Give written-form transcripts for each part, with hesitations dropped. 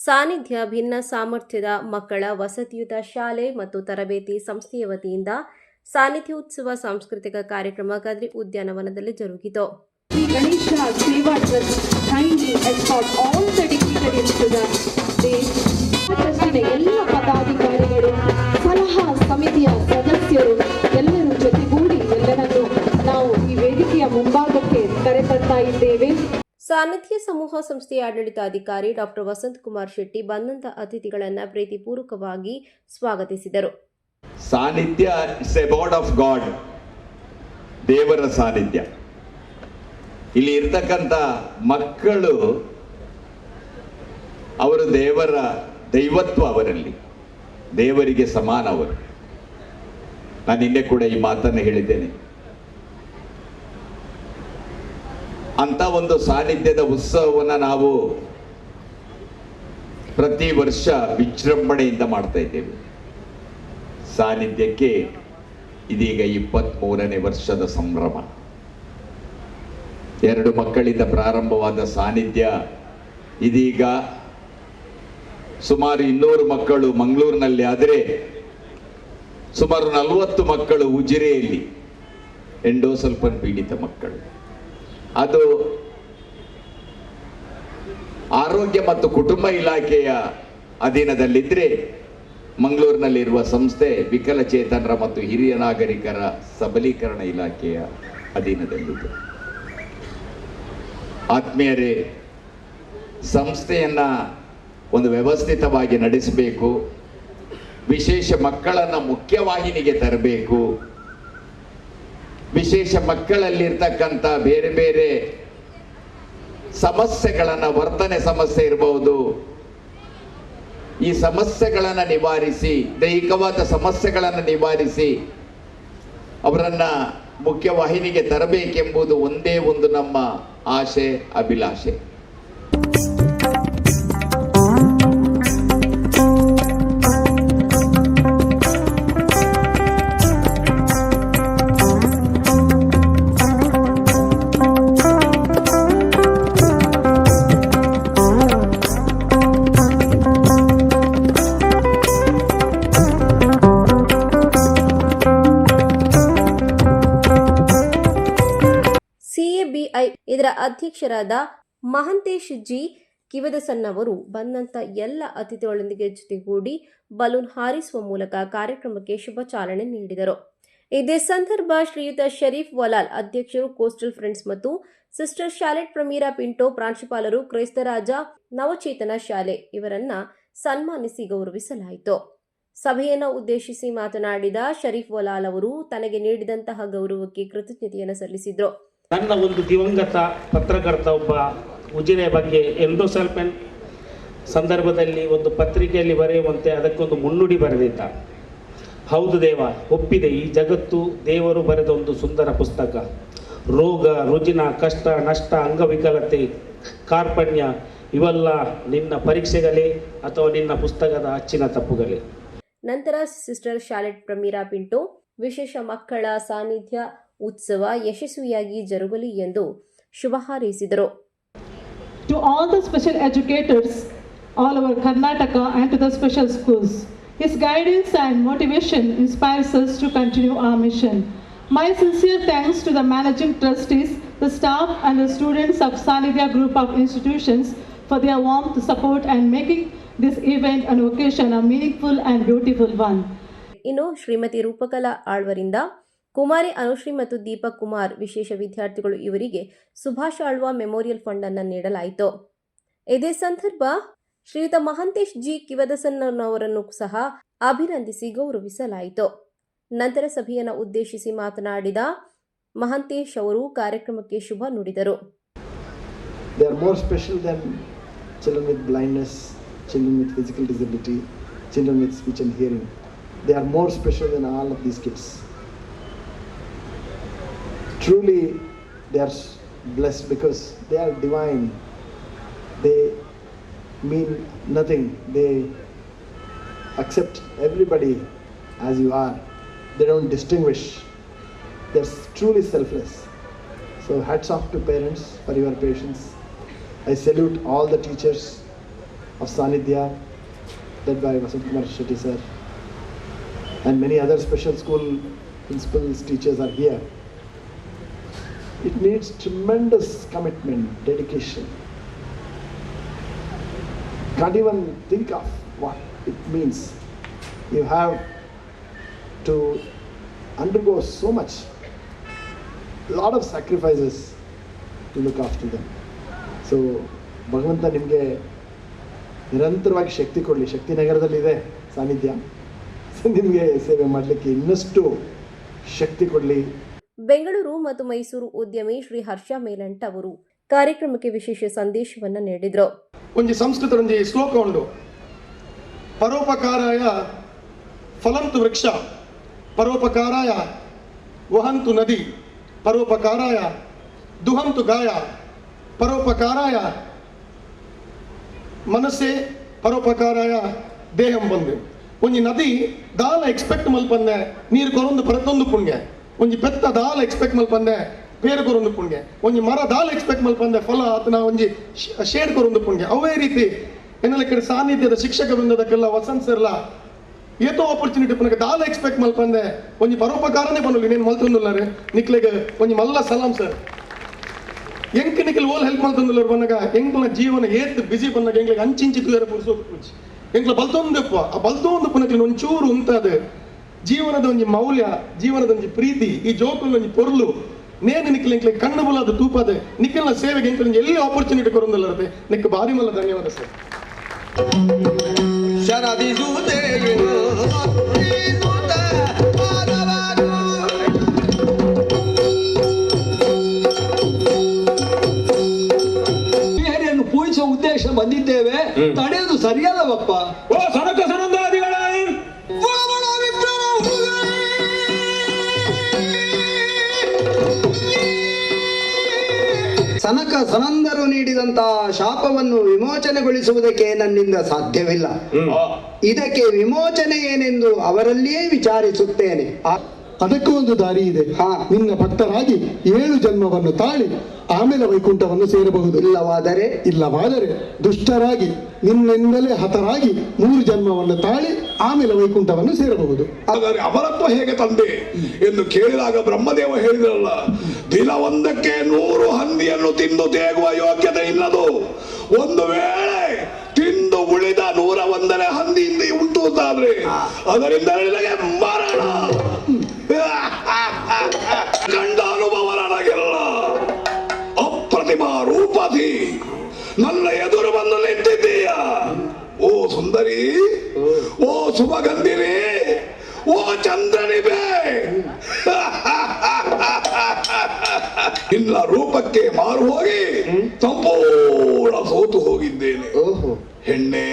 ಸಾನ್ನಿಧ್ಯ ಭಿನ್ನ ಸಾಮರ್ಥ್ಯದ ಮಕ್ಕಳ ವಸತಿಯುತ ಶಾಲೆ ಮತ್ತು ತರಬೇತಿ ಸಂಸ್ಥೆಯ ವತಿಯಿಂದ ಸಾನ್ನಿಧ್ಯೋತ್ಸವ ಸಾಂಸ್ಕೃತಿಕ ಕಾರ್ಯಕ್ರಮ ಕದ್ರಿ ಉದ್ಯಾನವನದಲ್ಲಿ ಜರುಗಿತು. ಶ್ರೀ ಗಣೇಶ ಸೇವಾ trust kindly escort all the dignitaries to the stage. ಟ್ರಸ್ಟಿನ ಎಲ್ಲ ಪದಾಧಿಕಾರಿಗಳು, ಸಲಹಾ ಸಮಿತಿಯ ಸದಸ್ಯರು ಎಲ್ಲರೂ ಜೊತೆಗೂಡಿ ಎಲ್ಲರನ್ನು ನಾವು ಈ ವೇದಿಕೆಯ ಮುಂಭಾಗಕ್ಕೆ ಕರೆತರ್ತಾ ಇದ್ದೇವೆ. ಸಾನ್ನಿಧ್ಯ ಸಮೂಹ ಸಂಸ್ಥೆಯ ಆಡಳಿತಾಧಿಕಾರಿ ಡಾಕ್ಟರ್ ವಸಂತ್ ಕುಮಾರ್ ಶೆಟ್ಟಿ ಬಂದಂತ ಅತಿಥಿಗಳನ್ನು ಪ್ರೀತಿಪೂರ್ವಕವಾಗಿ ಸ್ವಾಗತಿಸಿದರು. ಸಾನ್ನಿಧ್ಯ is A word of god, ದೇವರ ಸಾನ್ನಿಧ್ಯ. ಇಲ್ಲಿ ಇರ್ತಕ್ಕಂಥ ಮಕ್ಕಳು ಅವರು ದೇವರ ದೈವತ್ವ, ಅವರಲ್ಲಿ ದೇವರಿಗೆ ಸಮಾನ ಅವರು. ನಾನು ನಿನ್ನೆ ಕೂಡ ಈ ಮಾತನ್ನು ಹೇಳಿದ್ದೇನೆ. ಅಂತ ಒಂದು ಸಾನ್ನಿಧ್ಯದ ಉತ್ಸವವನ್ನು ನಾವು ಪ್ರತಿ ವರ್ಷ ವಿಜೃಂಭಣೆಯಿಂದ ಮಾಡ್ತಾ ಇದ್ದೇವೆ. ಸಾನ್ನಿಧ್ಯಕ್ಕೆ ಇದೀಗ 23ನೇ ವರ್ಷದ ಸಂಭ್ರಮ. 2 ಮಕ್ಕಳಿಂದ ಪ್ರಾರಂಭವಾದ ಸಾನ್ನಿಧ್ಯ ಇದೀಗ ಸುಮಾರು 200 ಮಕ್ಕಳು ಮಂಗಳೂರಿನಲ್ಲಿ, ಆದರೆ ಸುಮಾರು 40 ಮಕ್ಕಳು ಉಜಿರೆಯಲ್ಲಿ, ಎಂಡೋಸಲ್ಫನ್ ಪೀಡಿತ ಮಕ್ಕಳು. ಅದು ಆರೋಗ್ಯ ಮತ್ತು ಕುಟುಂಬ ಇಲಾಖೆಯ ಅಧೀನದಲ್ಲಿದ್ದರೆ, ಮಂಗಳೂರಿನಲ್ಲಿರುವ ಸಂಸ್ಥೆ ವಿಕಲಚೇತನರ ಮತ್ತು ಹಿರಿಯ ನಾಗರಿಕರ ಸಬಲೀಕರಣ ಇಲಾಖೆಯ ಅಧೀನದಲ್ಲಿದೆ. ಆತ್ಮೀಯರೇ, ಸಂಸ್ಥೆಯನ್ನು ಒಂದು ವ್ಯವಸ್ಥಿತವಾಗಿ ನಡೆಸಬೇಕು, ವಿಶೇಷ ಮಕ್ಕಳನ್ನು ಮುಖ್ಯವಾಹಿನಿಗೆ ತರಬೇಕು, ವಿಶೇಷ ಮಕ್ಕಳಲ್ಲಿರ್ತಕ್ಕಂಥ ಬೇರೆ ಬೇರೆ ಸಮಸ್ಯೆಗಳನ್ನು, ವರ್ತನೆ ಸಮಸ್ಯೆ ಇರಬಹುದು, ಈ ಸಮಸ್ಯೆಗಳನ್ನು ನಿವಾರಿಸಿ, ದೈಹಿಕವಾದ ಸಮಸ್ಯೆಗಳನ್ನು ನಿವಾರಿಸಿ ಅವರನ್ನು ಮುಖ್ಯವಾಹಿನಿಗೆ ತರಬೇಕೆಂಬುದು ಒಂದೇ ಒಂದು ನಮ್ಮ ಆಶೆ, ಅಭಿಲಾಷೆ. CABI ಇದರ ಅಧ್ಯಕ್ಷರಾದ ಮಹಂತೇಶ್ ಜಿ ಕಿವದಸನ್ನವರು ಬಂದಂತ ಎಲ್ಲ ಅತಿಥಿಗಳೊಂದಿಗೆ ಜೊತೆಗೂಡಿ ಬಲೂನ್ ಹಾರಿಸುವ ಮೂಲಕ ಕಾರ್ಯಕ್ರಮಕ್ಕೆ ಶುಭ ಚಾಲನೆ ನೀಡಿದರು. ಇದೇ ಸಂದರ್ಭ ಶ್ರೀಯುತ ಶರೀಫ್ ವಲಾಲ್ ಅಧ್ಯಕ್ಷರು ಕೋಸ್ಟಲ್ ಫ್ರೆಂಡ್ಸ್ ಮತ್ತು ಸಿಸ್ಟರ್ ಶಾಲೆಟ್ ಪ್ರಮೀರಾ ಪಿಂಟೋ ಪ್ರಾಂಶುಪಾಲರು ಕ್ರೈಸ್ತರಾಜ ನವಚೇತನ ಶಾಲೆ ಇವರನ್ನ ಸನ್ಮಾನಿಸಿ ಗೌರವಿಸಲಾಯಿತು. ಸಭೆಯನ್ನು ಉದ್ದೇಶಿಸಿ ಮಾತನಾಡಿದ ಶರೀಫ್ ವಲಾಲ್ ಅವರು ತನಗೆ ನೀಡಿದಂತಹ ಗೌರವಕ್ಕೆ ಕೃತಜ್ಞತೆಯನ್ನು ಸಲ್ಲಿಸಿದರು. ನನ್ನ ಒಂದು ದಿವಂಗತ ಪತ್ರಕರ್ತ ಒಬ್ಬ ಉಜಿರೆ ಬಗ್ಗೆ ಎಂಡೋಸಲ್ಫನ್ ಸಂದರ್ಭದಲ್ಲಿ ಒಂದು ಪತ್ರಿಕೆಯಲ್ಲಿ ಬರೆಯುವಂತೆ ಅದಕ್ಕೊಂದು ಮುನ್ನುಡಿ ಬರೆದಿದ್ದ. ಹೌದು ದೇವ, ಒಪ್ಪಿದೆ, ಈ ಜಗತ್ತು ದೇವರು ಬರೆದ ಒಂದು ಸುಂದರ ಪುಸ್ತಕ. ರೋಗ ರುಜಿನ, ಕಷ್ಟ ನಷ್ಟ, ಅಂಗವಿಕಲತೆ, ಕಾರ್ಪಣ್ಯ ಇವೆಲ್ಲ ನಿನ್ನ ಪರೀಕ್ಷೆಗಳೇ ಅಥವಾ ನಿನ್ನ ಪುಸ್ತಕದ ಅಚ್ಚಿನ ತಪ್ಪುಗಳೇ. ನಂತರ ಸಿಸ್ಟರ್ ಶಾಲೆಟ್ ಪ್ರಮೀರಾ ಪಿಂಟೋ ವಿಶೇಷ ಮಕ್ಕಳ ಸಾನ್ನಿಧ್ಯ ಉತ್ಸವ ಯಶಸ್ವಿಯಾಗಿ ಜರುಗಲಿ ಎಂದು ಶುಭ ಹಾರೈಸಿದರು. To all the special educators all over Karnataka and to the special schools, his guidance and motivation inspires us to continue our mission. My sincere thanks to the managing trustees, the staff and the students of Sanidhya group of institutions for their warmth, support and making this event an occasion a meaningful and beautiful one. ಇನ್ನು ಶ್ರೀಮತಿ ರೂಪಕಲಾ ಆಳ್ವರಿಂದ ಕುಮಾರಿ ಅನುಶ್ರೀ ಮತ್ತು ದೀಪಕ್ ಕುಮಾರ್ ವಿಶೇಷ ವಿದ್ಯಾರ್ಥಿಗಳು ಇವರಿಗೆ Subhash Alva memorial fund ಅನ್ನು ನೀಡಲಾಯಿತು. ಇದೇ ಸಂದರ್ಭ ಶ್ರೀಯುತ ಮಹಂತೇಶ್ ಜಿ ಕಿವದಸನ್ನವರನ್ನು ಸಹ ಅಭಿನಂದಿಸಿ ಗೌರವಿಸಲಾಯಿತು. ನಂತರ ಸಭೆಯನ್ನು ಉದ್ದೇಶಿಸಿ ಮಾತನಾಡಿದ ಮಹಂತೇಶ್ ಅವರು ಕಾರ್ಯಕ್ರಮಕ್ಕೆ ಶುಭ ನುಡಿದರು. They are more special than children with blindness, children with physical disability, children with speech and hearing. They are more special than all of these kids. Truly, they are blessed because they are divine. They mean nothing. They accept everybody as you are. They don't distinguish. They are truly selfless. So hats off to parents for your patience. I salute all the teachers of Sanidhya, led by Vasant Kumar Shetty sir, and many other special school principals, teachers are here. It needs tremendous commitment, dedication. Can't even think of what it means. You have to undergo so much, lot of sacrifices to look after them. So ಭಗವಂತ ನಿಮಗೆ ನಿರಂತರವಾಗಿ ಶಕ್ತಿ ಕೊಡಲಿ. ಶಕ್ತಿ ನಗರದಲ್ಲಿದೆ ಸಾನ್ನಿಧ್ಯ, ನಿಮಗೆ ಸೇವೆ ಮಾಡಲಿಕ್ಕೆ ಇನ್ನಷ್ಟು ಶಕ್ತಿ ಕೊಡಲಿ. ಬೆಂಗಳೂರು ಮತ್ತು ಮೈಸೂರು ಉದ್ಯಮಿ ಶ್ರೀ ಹರ್ಷ ಮೇಲಂಟ್ ಅವರು ಕಾರ್ಯಕ್ರಮಕ್ಕೆ ವಿಶೇಷ ಸಂದೇಶವನ್ನು ನೀಡಿದರು. ಒಂಜಿ ಸಂಸ್ಕೃತ ಒಂಜಿ ಶ್ಲೋಕ ಉಂಡು, ಪರೋಪಕಾರಾಯ ಫಲಂತು ವೃಕ್ಷ, ಪರೋಪಕಾರಾಯ ವಹಂತು ನದಿ, ಪರೋಪಕಾರಾಯ ದುಹಂತು ಗಾಯ, ಪರೋಪಕಾರಾಯ ಮನಸ್ಸೆ, ಪರೋಪಕಾರಾಯ ದೇಹಂ ಬಂದೆ. ಒಂಜಿ ನದಿ ದಾಲ ಎಕ್ಸ್ಪೆಕ್ಟ್ ಮಲ್ಪಂದೆ ನೀರು ಕೊರೊಂದು ಪ್ರತಿಯೊಂದು ಪುಣ್ಯ. ಒಂಜಿ ಬೆತ್ತ ದಾಲ ಎಕ್ಸ್ಪೆಕ್ಟ್ ಮಲ್ಪಂದೆ ಬೇರೆ ಕೊರೊಂದು ಪುಣ್ಯ. ಒಂಜಿ ಮರ ದಾಲ ಎಕ್ಸ್ಪೆಕ್ಟ್ ಮಲ್ಪಂದೆ ಫಲ ಅದನ್ನ ಒಂಜಿ ಶೇಡ್ ಕೊರೊಂದು ಪುಣ್ಯ. ಅವೇ ರೀತಿ ಏನೆಲ್ಲ ಕಡೆ ಸಾನ್ನಿಧ್ಯದ ಶಿಕ್ಷಕ ವೃಂದದಕ್ಕೆಲ್ಲ ವಸಂತ ಸರ್ಲ ಏತೋ ಆಪರ್ಚುನಿಟಿ ಪುನಃ ದಾಲ ಎಕ್ಸ್ಪೆಕ್ಟ್ ಮಲ್ಪಂದೆ ಒಂಜಿ ಪರೋಪಕಾರನೇ ಬನ್ನಲಿ ನೀನು ಮಲ್ತೊಂದುಲ್ಲಾರೆ ನಿಕ್ಲೆಗೆ ಒಂಜಿ ಮಲ್ಲ ಸಲಾಂ ಸರ್. ಎಂಕ್ ನಿಖಿಲ್ ಓಲ್ ಹೆಲ್ಪ್ ಮಲ್ತೊಂದುಲ್ಲರು ಬನ್ನಾಗ ಎಂಕ್ಲ ಜೀವನ ಏತ್ ಬಿಸಿ ಬನ್ನಾಗ ಎಂಗ್ಲಿಗೆ ಅಂಚಿಂಚಿ ತುಯರ ಪುರ್ಸೋದು ಪೂಜಿ ಎಂಕ್ಲ ಬಲ್ತೊಂದಪ್ಪ ಆ ಬಲ್ತೊಂದು ಪುನಕ್ಲಿ ಒಂಚೂರು ಉಂತಾದ ಜೀವನದ ಒಂಜಿ ಮೌಲ್ಯ, ಜೀವನದ ಒಂಜಿ ಪ್ರೀತಿ, ಈ ಜೋಕುಲ್ ಒಂಜಿ ಪೊರ್ಲು ನೇನು ನಿಖಿಲ್ ಎಂಕ್ಲೆ ಕಣ್ಣು ಬುಲಾದ ತೂಪದೆ ನಿಖಿಲ್ನ ಸೇವೆಗೆ ಎಂಕ್ಲ ಎಲ್ಲಿ ಆಪರ್ಚುನಿಟಿ ಕೊರೊಂದುಲ್ಲರತೆ ನಿಕ್ ಬಾರಿ ಮಲ್ಲ ಧನ್ಯವಾದ ಸರ್. ಪೂಜಿಸುವ ಉದ್ದೇಶ ಬಂದಿದ್ದೇವೆ, ತಡೆಯುವುದು ಸರಿಯಲ್ಲವಪ್ಪ. ಓ ಸನಕ ಸನಂದಾದಿಗಳ ಸನಕ ಸನಂದರು ನೀಡಿದಂತಹ ಶಾಪವನ್ನು ವಿಮೋಚನೆಗೊಳಿಸುವುದಕ್ಕೆ ನನ್ನಿಂದ ಸಾಧ್ಯವಿಲ್ಲ. ಇದಕ್ಕೆ ವಿಮೋಚನೆ ಏನೆಂದು ಅವರಲ್ಲಿಯೇ ವಿಚಾರಿಸುತ್ತೇನೆ. ಅದಕ್ಕೂ ಒಂದು ದಾರಿ ಇದೆ. ನಿನ್ನ ಭಕ್ತರಾಗಿ 7 ಜನ್ಮವನ್ನು ತಾಳಿ ಆಮೇಲೆ ವೈಕುಂಠವನ್ನು ಸೇರಬಹುದು. ಇಲ್ಲವಾದರೆ ದುಷ್ಟರಾಗಿ ನಿನ್ನಿಂದಲೇ ಹತರಾಗಿ 3 ಜನ್ಮವನ್ನು ತಾಳಿ ಆಮೇಲೆ ವೈಕುಂಠವನ್ನು ಸೇರಬಹುದು. ಹಾಗಾದ್ರೆ ಅಮರತ್ವ ಹೇಗೆ ತಂದೆ ಎಂದು ಕೇಳಿದಾಗ ಬ್ರಹ್ಮದೇವ ಹೇಳಿದ್ರಲ್ಲ, ದಿನವೊಂದಕ್ಕೆ 100 ಹಂದಿಯನ್ನು ತಿಂದು ತೇಗುವ ಯೋಗ್ಯತೆ ಇಲ್ಲದು. ಒಂದು ವೇಳೆ ತಿಂದು ಉಳಿದ 101ನೇ ಹಂದಿಯಿಂದ ಉಂಟು ಅಂತಾದ್ರೆ ಅದರಿಂದ ಮರಣ ಗಂಡ ಅನುಭವ ನನಗೆಲ್ಲ. ಅಪ್ರತಿಮಾ ರೂಪದಿ ನನ್ನ ಎದುರು ಬಂದು ನಿಂತಿದ್ದೀಯ. ಓ ಸುಂದರಿ, ಓ ಸುಮಗಂಧಿನಿ, ಓ ಚಂದ್ರನಿಬೆ, ನಿನ್ನ ರೂಪಕ್ಕೆ ಮಾರು ಹೋಗಿ ಸಂಪೂರ್ಣ ಸೋತು ಹೋಗಿದ್ದೇನೆ. ಹೆಣ್ಣೆ,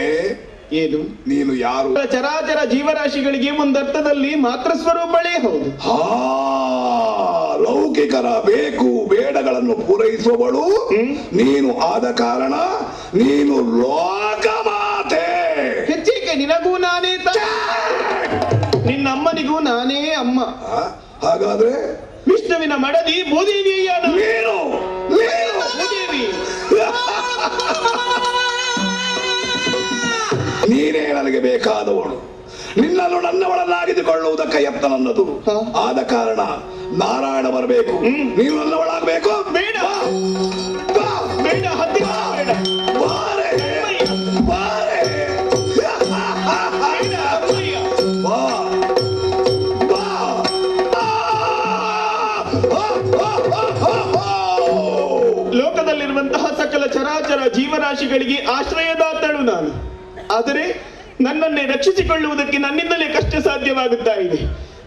ಏನು ನೀನು ಯಾರು? ಚರಾಚರ ಜೀವರಾಶಿಗಳಿಗೆ ಒಂದರ್ಥದಲ್ಲಿ ಮಾತ್ರ ಸ್ವರೂಪಳೇ ಹೌದು. ಲೌಕಿಕರ ಬೇಕು ಬೇಡಗಳನ್ನು ಪೂರೈಸುವವಳು ನೀನು. ಆದ ಕಾರಣ ನೀನು ಲೋಕಮಾತೆ. ಹೆಚ್ಚಿಗೆ ನಿನಗೂ ನಾನೇ ನಿನ್ನ ಅಮ್ಮನಿಗೂ ನಾನೇ ಅಮ್ಮ. ಹಾಗಾದ್ರೆ ವಿಷ್ಣುವಿನ ಮಡದಿ ಭೂದೇವಿಯ ನೀನೇ ನನಗೆ ಬೇಕಾದವಳು. ನಿನ್ನನ್ನು ನನ್ನವಳನ್ನಾಗಿಸಿಕೊಳ್ಳುವುದಕ್ಕೆ ಯತ್ನ ನನ್ನದು. ಆದ ಕಾರಣ ನಾರಾಯಣ ಬರಬೇಕು, ನೀನು ನನ್ನವಳಾಗಬೇಕು. ಬೇಡ ಬೇಡ, ಲೋಕದಲ್ಲಿರುವಂತಹ ಸಕಲ ಚರಾಚರ ಜೀವರಾಶಿಗಳಿಗೆ ಆಶ್ರಯದಾತಳು ನಾನು. ಆದರೆ ನನ್ನನ್ನೇ ರಕ್ಷಿಸಿಕೊಳ್ಳುವುದಕ್ಕೆ ನನ್ನಿಂದಲೇ ಕಷ್ಟ ಸಾಧ್ಯವಾಗುತ್ತಾ ಇದೆ.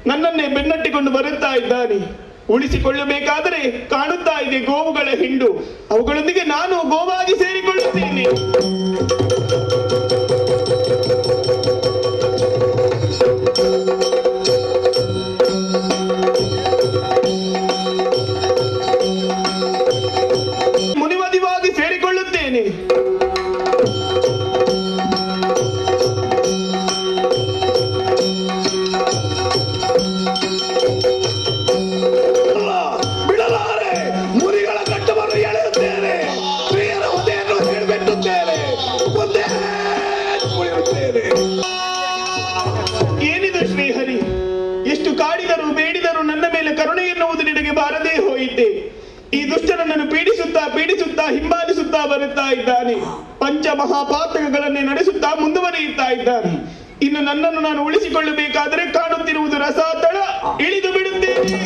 ನನ್ನನ್ನೇ ಬೆನ್ನಟ್ಟಿಕೊಂಡು ಬರುತ್ತಾ ಇದ್ದಾನೆ. ಉಳಿಸಿಕೊಳ್ಳಬೇಕಾದರೆ ಕಾಣುತ್ತಾ ಇದೆ ಗೋವುಗಳ ಹಿಂಡು. ಅವುಗಳೊಂದಿಗೆ ನಾನು ಗೋವಾಗಿ ಸೇರಿಕೊಳ್ಳುತ್ತೇನೆ. ಮುನಿಮದಿವಾಗಿ ಸೇರಿಕೊಳ್ಳುತ್ತೇನೆ. ಬಿಡಲಾರೆ, ಮುನಿಗಳ ಕಟ್ಟವನ್ನು ಎಳೆಯುತ್ತೇನೆ, ಪ್ರಿಯರ ಹುದೆಯನ್ನು ಹಿಡಿಬಿಟ್ಟುತ್ತೇನೆ. ಬೆಂಬಲಿಸುತ್ತಾ ಹಿಂಬಾಲಿಸುತ್ತಾ ಬರುತ್ತಾ ಇದ್ದಾನೆ. ಪಂಚಮಹಾಪಾತಕಗಳನ್ನೇ ನಡೆಸುತ್ತಾ ಮುಂದುವರಿಯುತ್ತಾ ಇದ್ದಾನೆ. ಇನ್ನು ನನ್ನನ್ನು ನಾನು ಉಳಿಸಿಕೊಳ್ಳಬೇಕಾದರೆ ಕಾಣುತ್ತಿರುವುದು ರಸಾತಳ, ಇಳಿದು ಬಿಡುತ್ತೇನೆ.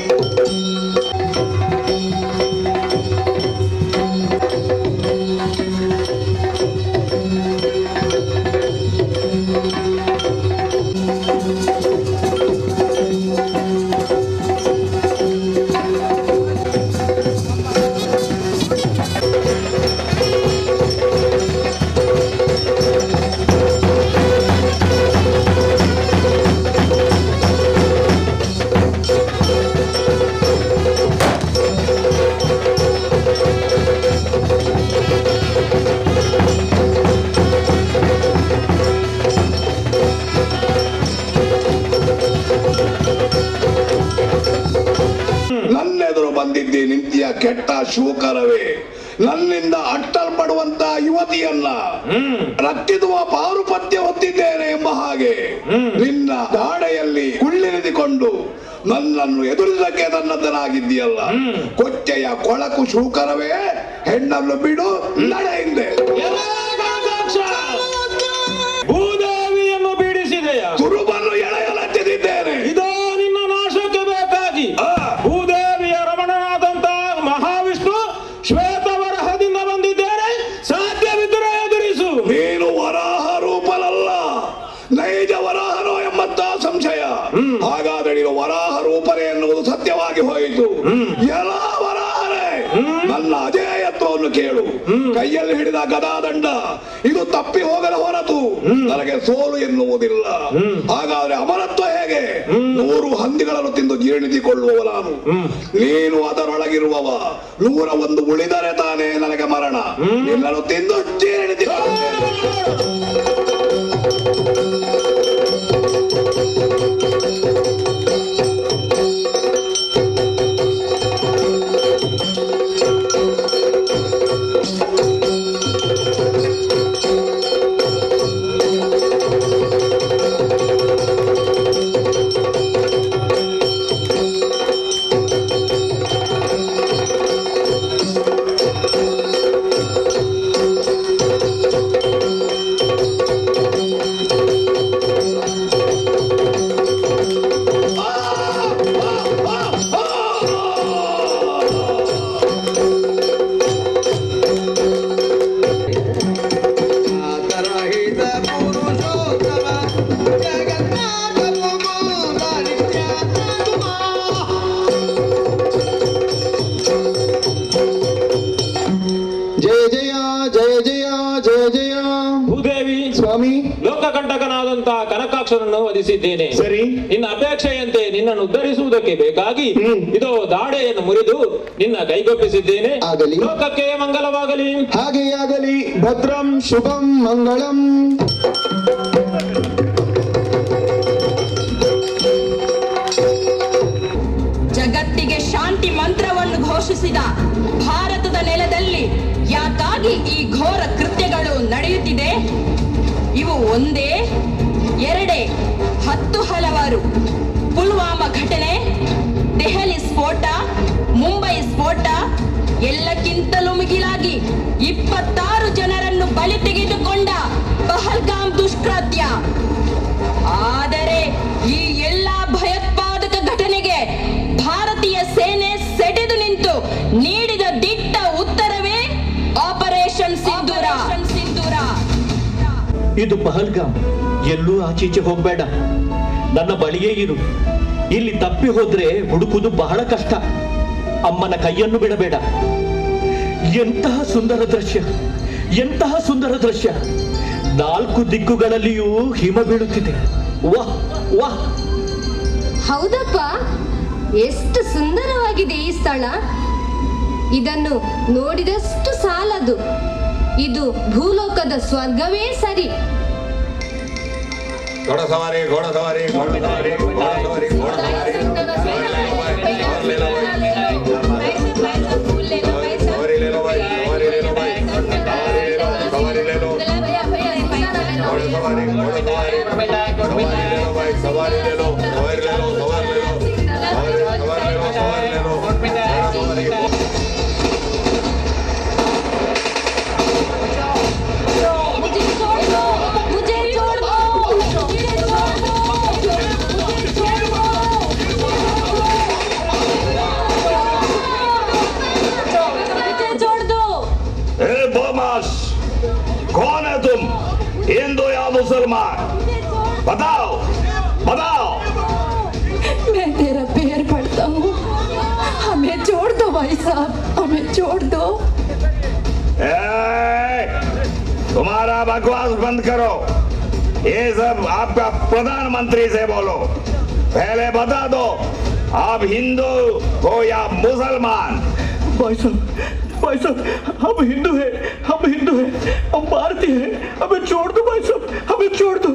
ನನ್ನೆದುರು ಬಂದಿದ್ದೆ ನಿಂತಿಯ ಕೆಟ್ಟ ಶೂಕರವೇ, ನನ್ನಿಂದ ಅಟ್ಟಲ್ಪಡುವಂತ ಯುವತಿಯನ್ನ ರಕ್ತಿದುವ ಪಾರುಪತ್ಯ ಹೊತ್ತಿದ್ದೇನೆ ಎಂಬ ಹಾಗೆ ನಿನ್ನ ದಾಡೆಯಲ್ಲಿ ಕುಳ್ಳಿರಿದುಕೊಂಡು ನನ್ನನ್ನು ಎದುರಿಸಕ್ಕೆ ನನ್ನದನಾಗಿದ್ದೀಯಲ್ಲ. ಕೊಚ್ಚೆಯ ಕೊಳಕು ಶೂಕರವೇ, ಹೆಣ್ಣನ್ನು ಬಿಡು, ನಡೆ ಹಿಂದೆ. ಭೂದೇವಿಯನ್ನು ಬೀಡಿಸಿದೆಯ, ಕುರುಬನ್ನು ಎಳೆಯಲತ್ತಿದ್ದೇನೆ. ಇದೋ ನಿನ್ನ ನಾಶಕ್ಕೆ ಬೇಕಾಗಿ ಭೂದೇವಿಯ ರಮಣನಾದಂತ ಮಹಾವಿಷ್ಣು ಶ್ವೇತವರಹದಿಂದ ಬಂದಿದ್ದೇನೆ, ಸಾಧ್ಯವಿದ್ದರೆ ಎದುರಿಸು. ನೀನು ವರಾಹ ರೂಪನಲ್ಲ, ನೈಜ ವರಾಹನೋ ಎಂಬಂತ ಸಂಶಯ. ಹಾಗಾದರೆ ನೀನು ವರಾಹ ರೂಪನೇ ಎನ್ನುವುದು ಸತ್ಯವಾಗಿ ಹೋಯಿತು. ಎಲ್ಲ ವರಾಹನೇ, ನನ್ನ ಅಜೇಯತ್ವವನ್ನು ಕೇಳು. ಕೈಯಲ್ಲಿ ಹಿಡಿದ ಗದಾದಂಡ ಇದು ತಪ್ಪಿ ಹೋಗದ ಹೊರತು ನನಗೆ ಸೋಲು ಎನ್ನುವುದಿಲ್ಲ. ಹಾಗಾದ್ರೆ ಅಮರತ್ವ ಹೇಗೆ? 100 ಹಂದಿಗಳನ್ನು ತಿಂದು ಜೀರ್ಣಿಸಿಕೊಳ್ಳುವವ ನಾನು, ನೀನು ಅದರೊಳಗಿರುವವ. 101 ಉಳಿದರೆ ತಾನೇ ನನಗೆ ಮರಣ. ಎಲ್ಲರೂ ತಿಂದು ಜೀರ್ಣಿಸಿಕೊಳ್ಳುತ್ತೇನೆ. ಲೋಕಕಂಟಕನಾದಂತಹ ಕನಕಾಕ್ಷರನ್ನು ವಧಿಸಿದ್ದೇನೆ. ಸರಿ, ನಿನ್ನ ಅಪೇಕ್ಷೆಯಂತೆ ನಿನ್ನನ್ನು ಉದ್ಧರಿಸುವುದಕ್ಕೆ ಬೇಕಾಗಿ ಇದೋ ದಾಡೆಯನ್ನು ಮುರಿದು ನಿನ್ನ ಕೈಗೊಪ್ಪಿಸಿದ್ದೇನೆ. ಆಗಲಿ, ಲೋಕಕ್ಕೆ ಮಂಗಲವಾಗಲಿ. ಹಾಗೆಯೇ ಆಗಲಿ. ಭದ್ರಂ ಶುಭಂ ಮಂಗಳಂ. ಜಗತ್ತಿಗೆ ಶಾಂತಿ ಮಂತ್ರವನ್ನು ಘೋಷಿಸಿದ ಭಾರತದ ನೆಲದಲ್ಲಿ ಯಾಕಾಗಿ ಈ ಘೋರ ಕೃತ್ಯಗಳು ನಡೆಯುತ್ತಿದೆ? ಇವು ಒಂದೇ ಎರಡೇ, 10 ಹಲವಾರು. ಪುಲ್ವಾಮಾ ಘಟನೆ, ದೆಹಲಿ ಸ್ಫೋಟ, ಮುಂಬೈ ಸ್ಫೋಟ, ಎಲ್ಲಕ್ಕಿಂತಲೂ ಮಿಗಿಲಾಗಿ 26 ಜನರನ್ನು ಬಲಿ ತೆಗೆದುಕೊಂಡ ಪಹಲ್ಗಾಮ್ ದುಷ್ಕೃತ್ಯ. ಆದರೆ ಈ ಎಲ್ಲಾ ಭಯೋತ್ಪಾದಕ ಘಟನೆಗೆ ಭಾರತೀಯ ಸೇನೆ ಸೆಟೆದು ನಿಂತು ನೀಡಿದ ದಿಟ್ಟ ಉತ್ತರವೇ ಆಪರೇಷನ್ ಸಿಂಧೂರ. ಇದು ಪಹಲ್ಗಾಮ್. ಎಲ್ಲೂ ಆಚೀಚೆ ಹೋಗಬೇಡ, ನನ್ನ ಬಳಿಯೇ ಇರು. ಇಲ್ಲಿ ತಪ್ಪಿ ಹೋದ್ರೆ ಹುಡುಕುವುದು ಬಹಳ ಕಷ್ಟ. ಅಮ್ಮನ ಕೈಯನ್ನು ಬಿಡಬೇಡ. ಎಂತಹ ಸುಂದರ ದೃಶ್ಯ, ಎಂತಹ ಸುಂದರ ದೃಶ್ಯ. 4 ದಿಕ್ಕುಗಳಲ್ಲಿಯೂ ಹಿಮ ಬೀಳುತ್ತಿದೆ. ವಾಹ್ ವಾಹ್. ಹೌದಪ್ಪ, ಎಷ್ಟು ಸುಂದರವಾಗಿದೆ ಈ ಸ್ಥಳ. ಇದನ್ನು ನೋಡಿದಷ್ಟು ಸಾಲದು. ಇದು ಭೂಲೋಕದ ಸ್ವರ್ಗವೇ ಸರಿ. घोड़सवारी घोड़सवारी घोड़सवारी घोड़सवारी घोड़सवारी सवारी ले लो भाई, सवारी ले लो भाई, सवारी ले लो, घोड़सवारी घोड़सवारी सवारी ले लो भाई, सवारी ले लो, सवारी ले लो, सवारी ले लो, सवारी ले लो, सवारी ले लो, घोड़सवारी कौन है तुम, हिंदू या मुसलमान? बताओ बताओ। मैं तेरा पैर पड़ता हूँ, हमें छोड़ दो भाई साहब, हमें छोड़ दो। तुम्हारा बकवास बंद करो, ये सब आपका प्रधानमंत्री से बोलो। पहले बता दो आप हिंदू हो या मुसलमान? भाई साहब हम हिंदू हैं, हम भारतीय हैं, हमें छोड़ दो भाई साहब, हमें छोड़ दो।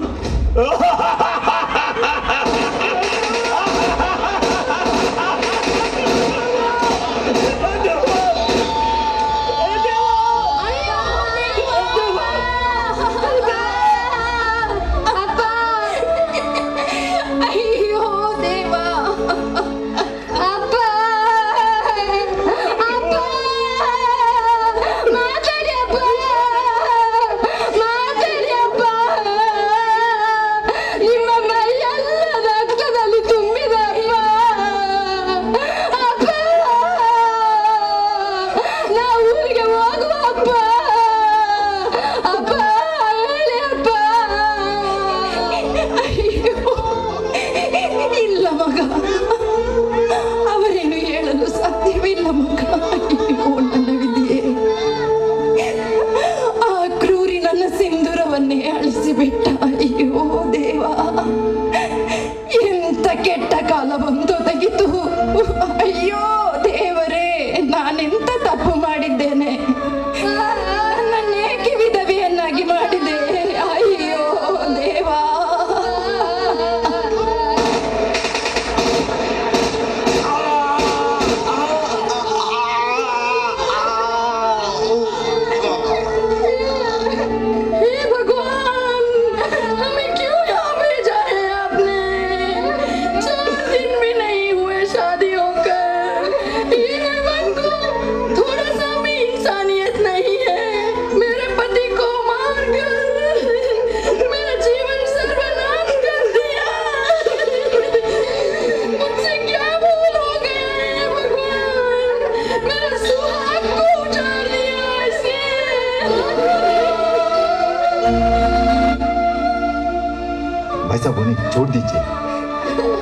ऐसा बोले छोड़ दीजिए,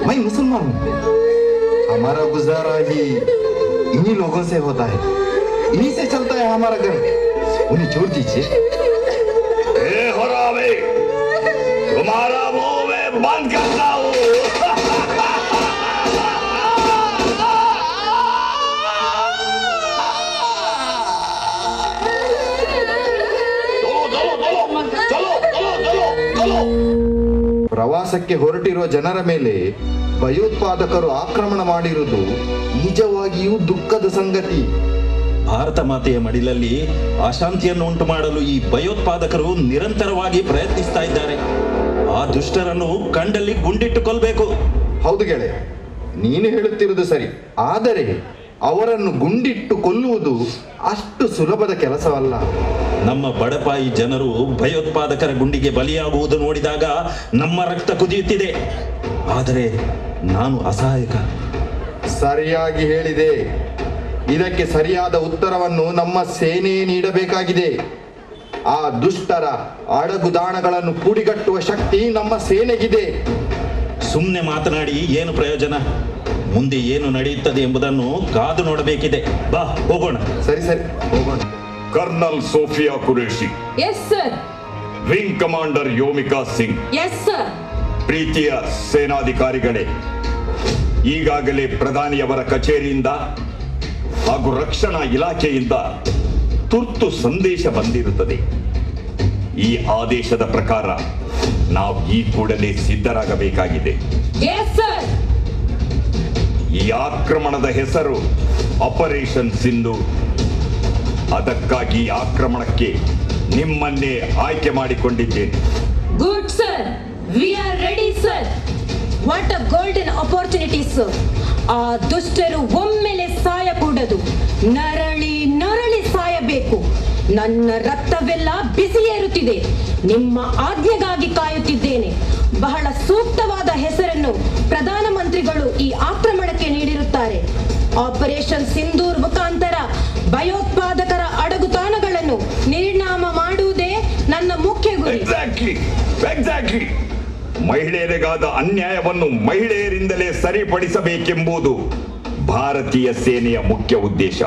मैं मुसलमान हूँ, हमारा गुजारा ही इन्हीं लोगों से होता है, इन्हीं से चलता है हमारा घर, उन्हें छोड़ दीजिए। तुम्हारा मुंह में बंद करता हूँ। ಪ್ರವಾಸಕ್ಕೆ ಹೊರಟಿರುವ ಜನರ ಮೇಲೆ ಭಯೋತ್ಪಾದಕರು ಆಕ್ರಮಣ ಮಾಡಿರುವುದು ನಿಜವಾಗಿಯೂ ದುಃಖದ ಸಂಗತಿ. ಭಾರತ ಮಾತೆಯ ಮಡಿಲಲ್ಲಿ ಅಶಾಂತಿಯನ್ನು ಉಂಟು ಮಾಡಲು ಈ ಭಯೋತ್ಪಾದಕರು ನಿರಂತರವಾಗಿ ಪ್ರಯತ್ನಿಸ್ತಾ ಇದ್ದಾರೆ. ಆ ದುಷ್ಟರನ್ನು ಕಂಡಲ್ಲಿ ಗುಂಡಿಟ್ಟು ಕೊಲ್ಲಬೇಕು. ಹೌದು ಗೆಳೆಯ, ನೀನು ಹೇಳುತ್ತಿರುವುದು ಸರಿ. ಆದರೆ ಅವರನ್ನು ಗುಂಡಿಟ್ಟು ಕೊಲ್ಲುವುದು ಅಷ್ಟು ಸುಲಭದ ಕೆಲಸವಲ್ಲ. ನಮ್ಮ ಬಡಪಾಯಿ ಜನರು ಭಯೋತ್ಪಾದಕರ ಗುಂಡಿಗೆ ಬಲಿಯಾಗುವುದು ನೋಡಿದಾಗ ನಮ್ಮ ರಕ್ತ ಕುದಿಯುತ್ತಿದೆ. ಆದರೆ ನಾನು ಅಸಹಾಯಕ. ಸರಿಯಾಗಿ ಹೇಳಿದೆ. ಇದಕ್ಕೆ ಸರಿಯಾದ ಉತ್ತರವನ್ನು ನಮ್ಮ ಸೇನೆ ನೀಡಬೇಕಾಗಿದೆ. ಆ ದುಷ್ಟರ ಅಡಗುದಾಣಗಳನ್ನು ಕೂಡಿಗಟ್ಟುವ ಶಕ್ತಿ ನಮ್ಮ ಸೇನೆಗಿದೆ. ಸುಮ್ಮನೆ ಮಾತನಾಡಿ ಏನು ಪ್ರಯೋಜನ? ಮುಂದೆ ಏನು ನಡೆಯುತ್ತದೆ ಎಂಬುದನ್ನು ಕಾದು ನೋಡಬೇಕಿದೆ. ಬಾ ಹೋಗೋಣ. ಸರಿ ಸರಿ ಹೋಗೋಣ. Colonel Sofiya Qureshi. Yes sir. Wing commander Vyomika Singh. Yes sir. ಪ್ರೀತಿಯ ಸೇನಾಧಿಕಾರಿಗಳೇ, ಈಗಾಗಲೇ ಪ್ರಧಾನಿಯವರ ಕಚೇರಿಯಿಂದ ಹಾಗೂ ರಕ್ಷಣಾ ಇಲಾಖೆಯಿಂದ ತುರ್ತು ಸಂದೇಶ ಬಂದಿರುತ್ತದೆ. ಈ ಆದೇಶದ ಪ್ರಕಾರ ನಾವು ಈ ಕೂಡಲೇ ಸಿದ್ಧರಾಗಬೇಕಾಗಿದೆ. Yes sir. ಈ ಆಕ್ರಮಣದ ಹೆಸರು ಆಪರೇಷನ್ ಸಿಂಧೂರ್. ಅದಕ್ಕಾಗಿ ಆಕ್ರಮಣಕ್ಕೆ ನಿಮ್ಮನ್ನೇ ಆಯ್ಕೆ ಮಾಡಿಕೊಂಡಿದ್ದೇನೆ. Good sir, we are ready sir. What a golden opportunity sir. ಆ ದುಷ್ಟರು ಒಮ್ಮೆಲೆ ಸಾಯಕೂಡದು, ನರಳಿ ನರಳಿ ಸಾಯಬೇಕು. ನನ್ನ ರಕ್ತವೆಲ್ಲ ಬಿಸಿಯೇರುತ್ತಿದೆ. ನಿಮ್ಮ ಆಜ್ಞೆಗಾಗಿ ಕಾಯುತ್ತಿದ್ದೇನೆ. ಬಹಳ ಸೂಕ್ತವಾದ ಹೆಸರನ್ನು ಪ್ರಧಾನಮಂತ್ರಿಗಳು ಈ ಆಕ್ರಮಣಕ್ಕೆ ನೀಡಿರುತ್ತಾರೆ. ಆಪರೇಷನ್ ಸಿಂಧೂರ್ ಮುಖಾಂತರ ಭಯೋತ್ಪಾದಕರ ಅಡಗುತಾಣಗಳನ್ನು ನಿರ್ನಾಮ ಮಾಡುವುದೇ ಎಕ್ಸಾಕ್ಟ್ಲಿ. ಮಹಿಳೆಯರಿಗಾದ ಅನ್ಯಾಯವನ್ನು ಮಹಿಳೆಯರಿಂದಲೇ ಸರಿಪಡಿಸಬೇಕೆಂಬುದು ಭಾರತೀಯ ಸೇನೆಯ ಮುಖ್ಯ ಉದ್ದೇಶ.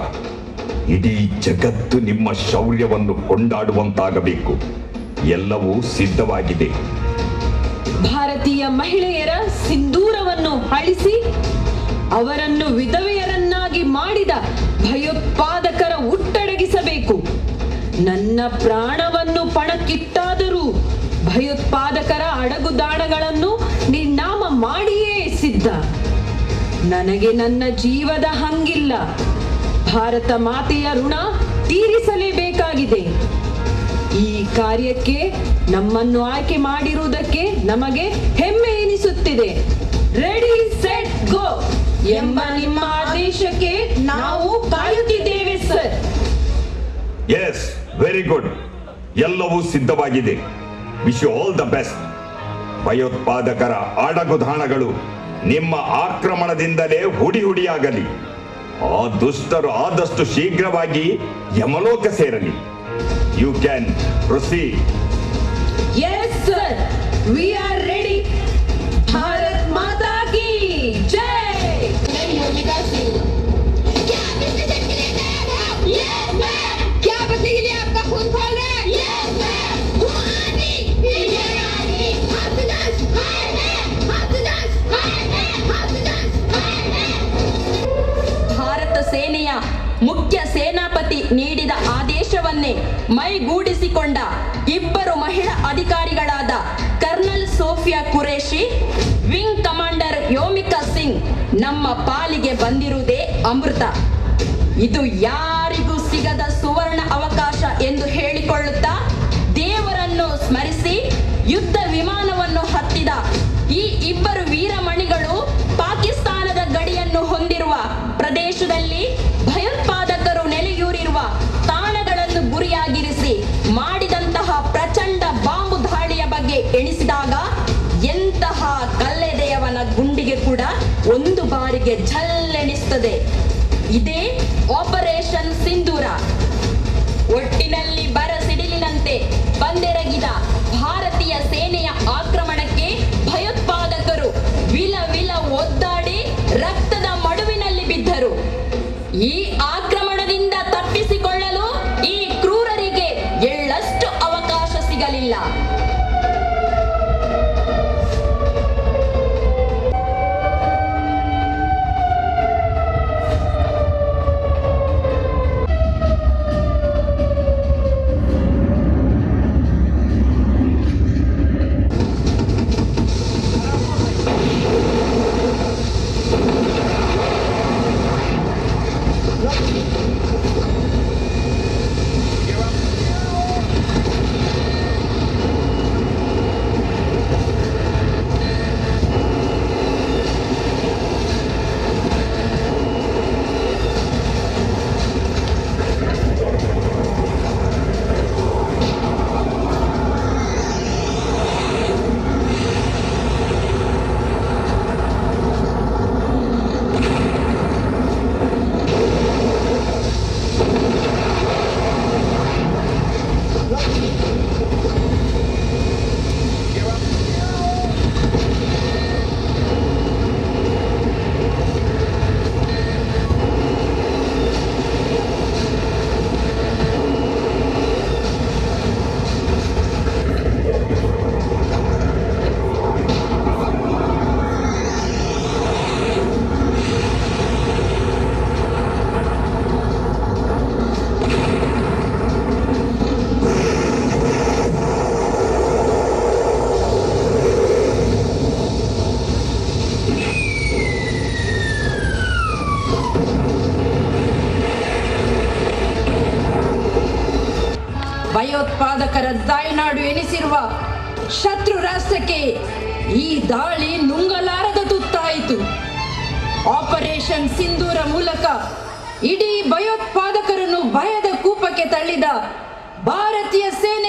ಇಡೀ ಜಗತ್ತು ನಿಮ್ಮ ಶೌರ್ಯವನ್ನು ಕೊಂಡಾಡುವಂತಾಗಬೇಕು. ಎಲ್ಲವೂ ಸಿದ್ಧವಾಗಿದೆ. ಭಾರತೀಯ ಮಹಿಳೆಯರ ಸಿಂಧೂರವನ್ನು ಅಳಿಸಿ ಅವರನ್ನು ವಿಧವೆಯರನ್ನಾಗಿ ಮಾಡಿದ ಭಯೋತ್ಪಾದಕರ ಹುಟ್ಟಡಗಿಸಬೇಕು. ನನ್ನ ಪ್ರಾಣವನ್ನು ಪಣಕ್ಕಿಟ್ಟಾದರೂ ಭಯೋತ್ಪಾದಕರ ಅಡಗುದಾಣಗಳನ್ನು ನಿರ್ನಾಮ ಮಾಡಿಯೇ ಸಿದ್ಧ. ನನಗೆ ನನ್ನ ಜೀವದ ಹಂಗಿಲ್ಲ. ಭಾರತ ಮಾತೆಯ ಋಣ ತೀರಿಸಲೇಬೇಕಾಗಿದೆ. ಈ ಕಾರ್ಯಕ್ಕೆ ನಮ್ಮನ್ನು ಆಯ್ಕೆ ಮಾಡಿರುವುದಕ್ಕೆ ನಮಗೆ ಹೆಮ್ಮೆ ಎನಿಸುತ್ತಿದೆ. ರೆಡಿ ಸೆಟ್ ಗೋ ಎಂಬ ನಿಮ್ಮ ಆದೇಶಕ್ಕೆ ನಾವು ಕಾಯುತ್ತಿದ್ದೇವೆ ಸರ್. Yes, very good. ಎಲ್ಲವೂ ಸಿದ್ಧವಾಗಿದೆ. Wish you all the best. ಭಯೋತ್ಪಾದಕರ ಅಡಗುದಾಣಗಳು ನಿಮ್ಮ ಆಕ್ರಮಣದಿಂದಲೇ ಹುಡಿಯಾಗಲಿ. ಆ ದುಷ್ಟರು ಆದಷ್ಟು ಶೀಘ್ರವಾಗಿ ಯಮಲೋಕ ಸೇರಲಿ. You can proceed. Yes sir, we are ready. Bharat Mata की जय. क्या बदले के लिए आपका खून खोल रहे हैं? ಭಾರತ ಸೇನೆಯ ಮುಖ್ಯ ಸೇನಾಪತಿ ನೀಡಿದ ಆದೇಶವನ್ನೇ ಮೈಗೂಡಿಸಿಕೊಂಡ ಇಬ್ಬರು ಮಹಿಳಾ ಅಧಿಕಾರಿಗಳಾದ colonel Sofiya Qureshi, wing commander Vyomika Singh ನಮ್ಮ ಪಾಲಿಗೆ ಬಂದಿರುವುದೇ ಅಮೃತ. ಇದು ಯಾರಿಗೂ ಸಿಗದ ಸುವರ್ಣ ಅವಕಾಶ ಎಂದು ಹೇಳಿಕೊಳ್ಳುತ್ತಾ ದೇವರನ್ನು ಸ್ಮರಿಸಿ ಯುದ್ಧ ವಿಮಾನವನ್ನು ಹತ್ತಿದ ಈ ಇಬ್ಬರು ವೀರಮಣಿಗಳು ಪಾಕಿಸ್ತಾನದ ಗಡಿಯನ್ನು ಹೊಂದಿರುವ ಪ್ರದೇಶದಲ್ಲಿ ಭಯೋತ್ಪಾದಕರು ನೆಲೆಯೂರಿರುವ ತಾಣಗಳನ್ನು ಗುರಿಯಾಗಿರಿಸಿ ಮಾಡಿದಂತಹ ಪ್ರಚಂಡ ಬಾಂಬು ದಾಳಿಯ ಬಗ್ಗೆ ಎಣಿಸಿದಾಗ ಎಂತಹ ಕಲ್ಲೆದೆಯವನ ಗುಂಡಿಗೆ ಕೂಡ ಒಂದು ಬಾರಿಗೆ ಝಲ್ಲೆನಿಸುತ್ತದೆ. ಇದೇ ಆಪರೇಷನ್ ಸಿಂಧೂರ. ಒಟ್ಟಿನಲ್ಲಿ ಬರಸಿಡಿಲಿನಂತೆ ಬಂದೆರಗಿದ ಭಾರತೀಯ ಸೇನೆಯ ಆಕ್ರಮಣಕ್ಕೆ ಭಯೋತ್ಪಾದಕರು ವಿಲ ಒದ್ದಾಡಿ ರಕ್ತದ ಮಡುವಿನಲ್ಲಿ ಬಿದ್ದರು. ಈ ಆಕ್ರಮಣದಿಂದ ತಪ್ಪಿಸಿಕೊಳ್ಳಲು ಈ ಕ್ರೂರರಿಗೆ ಎಳ್ಳಷ್ಟು ಅವಕಾಶ ಸಿಗಲಿಲ್ಲ. ಭಯೋತ್ಪಾದಕರ ತಾಯ್ನಾಡು ಎನಿಸಿರುವ ಶತ್ರು ರಾಷ್ಟ್ರಕ್ಕೆ ಈ ದಾಳಿ ನುಂಗಲಾರದ ತುತ್ತಾಯಿತು. ಆಪರೇಷನ್ ಸಿಂಧೂರ ಮೂಲಕ ಇಡೀ ಭಯೋತ್ಪಾದಕರನ್ನು ಭಯದ ಕೂಪಕ್ಕೆ ತಳ್ಳಿದ ಭಾರತೀಯ ಸೇನೆ